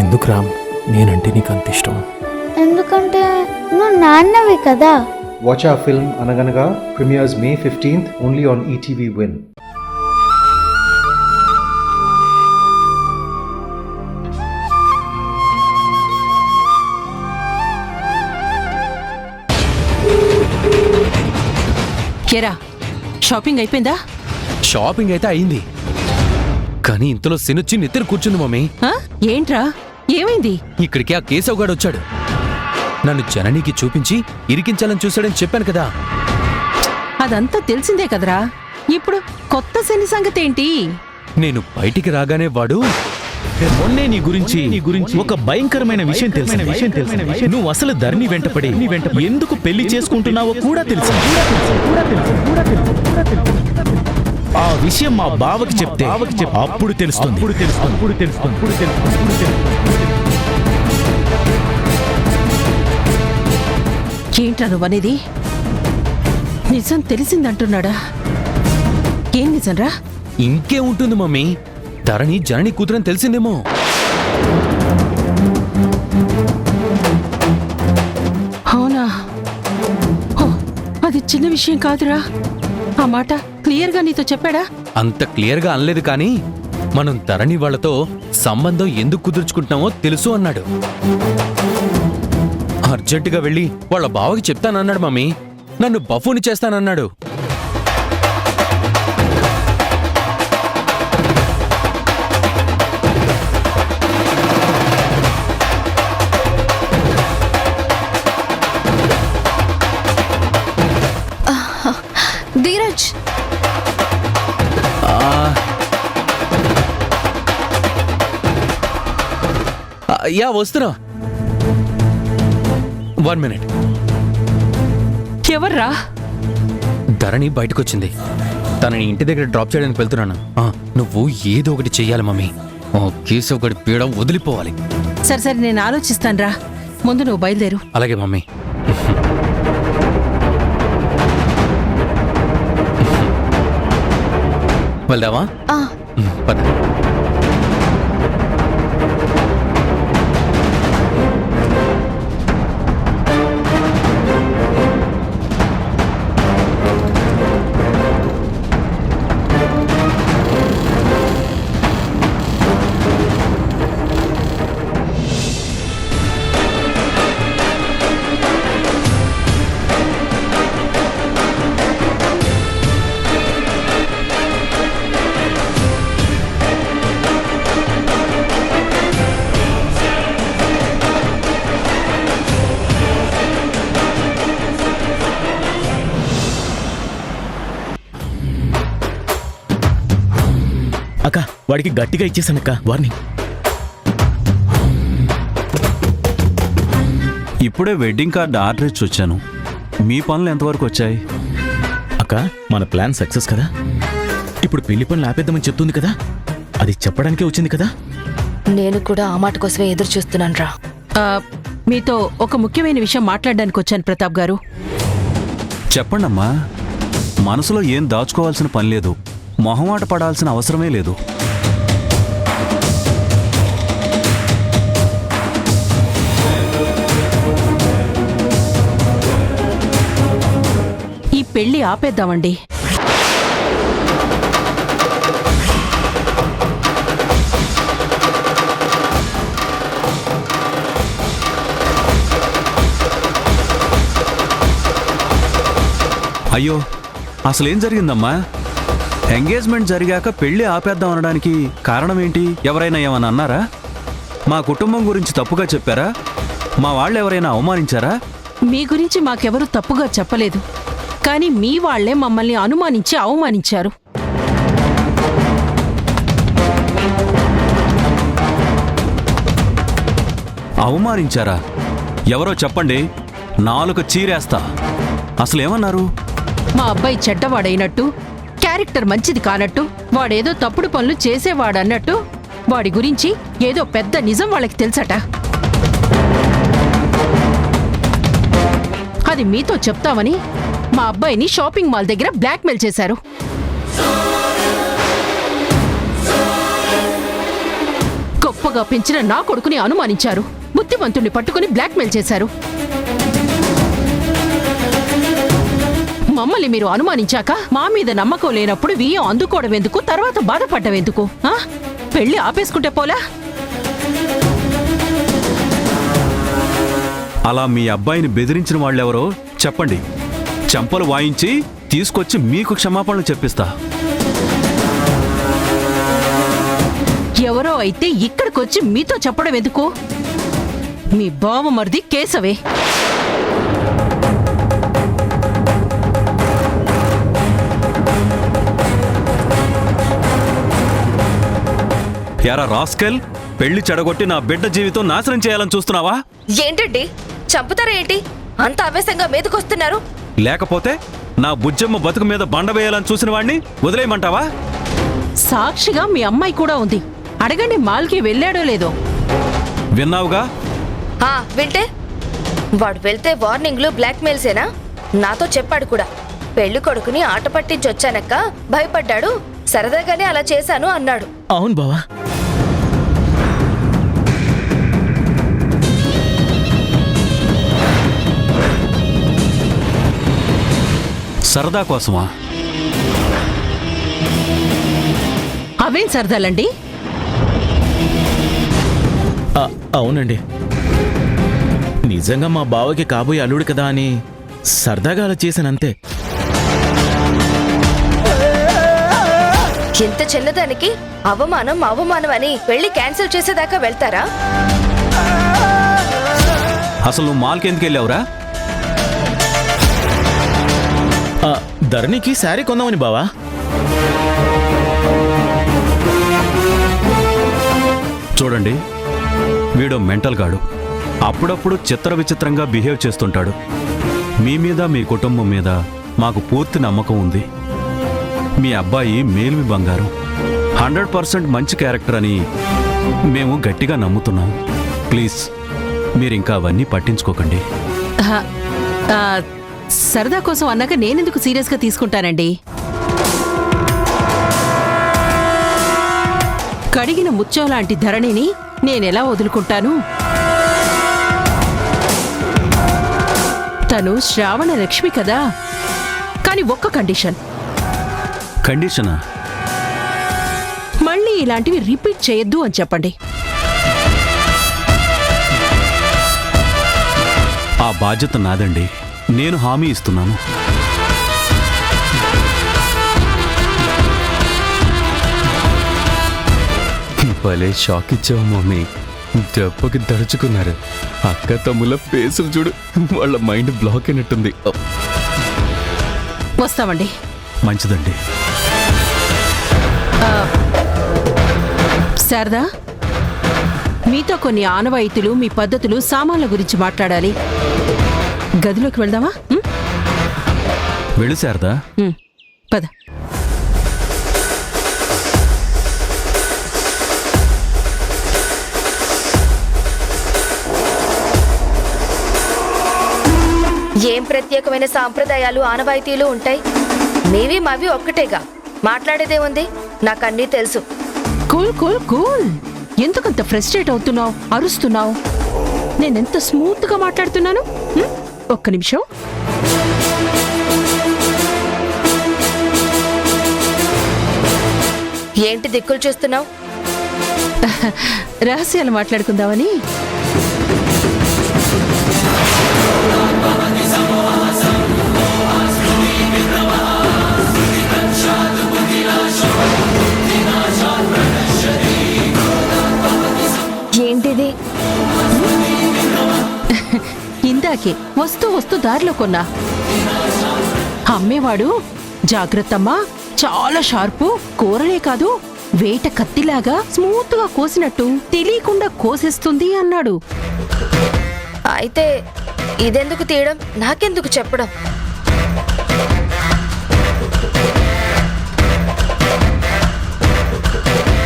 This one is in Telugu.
ఎందుకు రామ్ నేనంటే నీకు అంత ఇష్టం? ఎందుకంటే నువ్వు నాన్నవి కదా. Watch our film Anaganaga premieres May 15th only on ETV Win. కేరా షాపింగ్ అయిపోయిందా? షాపింగ్ అయితే అయింది, కానీ ఇంతలో సినొచ్చి నెత్తిన కూర్చుంది మమ్మీ. ఏంట్రా ఏమైంది? ఇక్కడికి ఆ కేశవ్ గాడు వచ్చాడు. నన్ను జననికి చూపించి ఇరికించాలని చూశాడని చెప్పాను కదా. అదంతా తెలిసిందే కదరా, ఇప్పుడు కొత్త శని సంగతి ఏంటి? నేను బయటికి రాగానే వాడు మొన్నే నీ గురించి ఒక భయంకరమైన విషయం తెలిసింది. నువ్వు అసలు ధరణి వెంటపడి ఎందుకు పెళ్లి చేసుకుంటున్నావో కూడా తెలుసు. ఆ విషయం మా బావకి చెప్తే అప్పుడు తెలుస్తుంది. ఏంట్రా నువ్వనేది? నిజం తెలిసిందంటున్నాడా? ఏం నిజంరా? ఇంకే ఉంటుంది మమ్మీ, ధరణి జనని కూతురని తెలిసిందేమో. అవునా? ఓ, అది చిన్న విషయం కాదురా. ఆ మాట క్లియర్గా నీతో చెప్పాడా? అంత క్లియర్గా అనలేదు, కానీ మనం ధరణి వాళ్లతో సంబంధం ఎందుకు కుదుర్చుకుంటున్నామో తెలుసు అన్నాడు. అర్జెంటుగా వెళ్ళి వాళ్ళ బావకి చెప్తానన్నాడు మమ్మీ. నన్ను బఫూని చేస్తానన్నాడు. ధీరజ్, యా వస్తున్నా, 1 మినిట్. ఎవర్రా? ధరణి బయటకొచ్చింది. తనని ఇంటి దగ్గర డ్రాప్ చేయడానికి వెళ్తున్నాను. నువ్వు ఏదో ఒకటి చెయ్యాలి మమ్మీ. కేశవ్ గడి పీడ వదిలిపోవాలి. సరే సరే, నేను ఆలోచిస్తానురా. ముందు నువ్వు బయలుదేరు. అలాగే మమ్మీ. వెళ్దావా? పద. అక్క, వాడికి గట్టిగా ఇచ్చేసానక్క వార్నింగ్. ఇప్పుడే వెడ్డింగ్ కార్డ్ ఆర్డర్ ఇచ్చి వచ్చాను. మీ పనులు ఎంతవరకు వచ్చాయి? అక్క, మన ప్లాన్ సక్సెస్ కదా. ఇప్పుడు పెళ్లి పనులు ఆపేద్దామని చెప్తుంది కదా, అది చెప్పడానికే వచ్చింది కదా. నేను కూడా ఆ మాట కోసమే ఎదురు చూస్తున్నాను రా. మీతో ఒక ముఖ్యమైన విషయం మాట్లాడడానికి వచ్చాను ప్రతాప్ గారు. చెప్పండమ్మా. మనసులో ఏం దాచుకోవాల్సిన పని లేదు, మొహమాట పడాల్సిన అవసరమే లేదు. ఈ పెళ్లి ఆపేద్దామండి. అయ్యో, అసలేం జరిగిందమ్మా? ఎంగేజ్మెంట్ జరిగాక పెళ్లి ఆపేద్దాం అనడానికి కారణం ఏంటి? ఎవరైనా ఏమన్నా అన్నారా? మా కుటుంబం గురించి తప్పుగా చెప్పారా? మా వాళ్ళు ఎవరైనా అవమానించారా? మీ గురించి మాకెవరూ తప్పుగా చెప్పలేదు, కానీ మీ వాళ్లే మమ్మల్ని అనుమానించి అవమానించారు. అవమానించారా? ఎవరో చెప్పండి, నాలుక చీరేస్తా. అసలేమన్నారు? మా అబ్బాయి చెడ్డవాడైనట్టు, క్యారెక్టర్ మంచిది కానట్టు, వాడేదో తప్పుడు పనులు చేసేవాడన్నట్టు, వాడి గురించి ఏదో పెద్ద నిజం వాళ్ళకి తెలుసట. అది మీతో చెప్తామని మా అబ్బాయిని షాపింగ్ మాల్ దగ్గర బ్లాక్మెయిల్ చేశారు. గొప్పగా పెంచిన నా కొడుకుని అనుమానించారు. బుద్ధిమంతుణ్ణి పట్టుకుని బ్లాక్మెయిల్ చేశారు. మమ్మల్ని మీరు అనుమానించాక మా మీద నమ్మకం లేనప్పుడు వియ్యం అందుకోవడం ఎందుకు, తర్వాత బాధపడ్డం ఎందుకు? పెళ్లి ఆపేసుకుంటే పోలా? అలా మీ అబ్బాయిని బెదిరించిన వాళ్ళెవరో చెప్పండి. చెంపలు వాయించి తీసుకొచ్చి మీకు క్షమాపణలు చెప్పిస్తా. ఎవరో అయితే ఇక్కడికొచ్చి మీతో చెప్పడం ఎందుకు? మీ బావమరిది కేశవే. యారా రాస్కెల్, పెళ్లి చెడగొట్టి నా బిడ్డ జీవితం నాశనం చేయాలని చూస్తున్నావా? ఏంటండి చంపుతారా ఏంటి? అంత ఆవేశంగా మీదకొస్తున్నారు. లేకపోతే నా బుజ్జమ్మ బతుకు మీద బండ వేయాలని చూసిన వాణ్ణి వదిలేయమంటావా? సాక్షిగా మీ అమ్మాయి కూడా ఉంది. అడగండి మాల్కి వెళ్ళాడో లేదో. విన్నావుగా? వింటే వాడు వెళ్తే వార్నింగ్లు బ్లాక్మెయిల్సేనా? నాతో చెప్పాడు కూడా. పెళ్లి కొడుకుని ఆట పట్టించి వచ్చానక్క భయపడ్డాడు, సరదాగానే అలా చేశాను అన్నాడు. అవును బావా. సరదా కోసమా? అవేం సరదాలండి? అవునండి, నిజంగా మా బావకి కాబోయే అల్లుడు కదా అని సరదాగా అలా చేశానంతే. ఇంత చిన్నదానికి అవమానం అవమానం అని పెళ్లి క్యాన్సిల్ చేసేదాకా వెళ్తారా? అసలు నువ్వు మాల్కి ఎందుకు వెళ్ళావురా? ధరణికి శారీ కొందామని బావా. చూడండి, వీడో మెంటల్ గాడు. అప్పుడప్పుడు చిత్ర విచిత్రంగా బిహేవ్ చేస్తుంటాడు. మీ మీద మీ కుటుంబం మీద మాకు పూర్తి నమ్మకం ఉంది. మీ అబ్బాయి మేల్వి బంగారం, 100% మంచి క్యారెక్టర్ అని మేము గట్టిగా నమ్ముతున్నాం. ప్లీజ్ మీరింకా అవన్నీ పట్టించుకోకండి. సరదా కోసం అన్నాక నేనెందుకు సీరియస్గా తీసుకుంటానండి? కడిగిన ముత్యం లాంటి ధరణిని నేనెలా వదులుకుంటాను? తను శ్రావణ లక్ష్మి కదా. కానీ ఒక్క కండిషన్. కండిషనా? మళ్ళీ ఇలాంటివి రిపీట్ చేయొద్దు అని చెప్పండి. ఆ బాధ్యత నాదండి. నేను హామీ ఇస్తున్నాను. భలే షాక్ ఇచ్చావు మమ్మీ. దెబ్బకి దడుచుకున్నారు. అక్క తమ్ముల ఫేసులు చూడు, వాళ్ళ మైండ్ బ్లాక్ అయినట్టుంది. వస్తామండి. మంచిదండి. శారదా, మీతో కొన్ని ఆనవాయితీలు, మీ పద్ధతులు, సామాన్ల గురించి మాట్లాడాలి. గదిలోకి వెళ్దామా? వెళ్ళు శారదా. పద. ఏం ప్రత్యేకమైన సాంప్రదాయాలు ఆనవాయితీలు ఉంటాయి? మీవి మావి ఒక్కటేగా. మాట్లాడేదేముంది? నాకన్నీ తెలుసు. Cool cool cool. ఎందుకంత ఫ్రస్ట్రేట్ అవుతున్నావు, అరుస్తున్నావు? నేనెంత స్మూత్ గా మాట్లాడుతున్నాను. ఒక్క నిమిషం. ఏంటి దిక్కులు చూస్తున్నావు? రహస్యాలు మాట్లాడుకుందామని. ఏంటిది? ఇందాకే వస్తూ వస్తూ దారిలో కొన్నా. అమ్మేవాడు, జాగ్రత్తమ్మా, చాలా షార్పు, కూరలే కాదు వేట కత్తిలాగా స్మూత్ గా కోసినట్టు తెలియకుండా కోసేస్తుంది అన్నాడు. అయితే ఇదెందుకు తీయడం, నాకెందుకు చెప్పడం?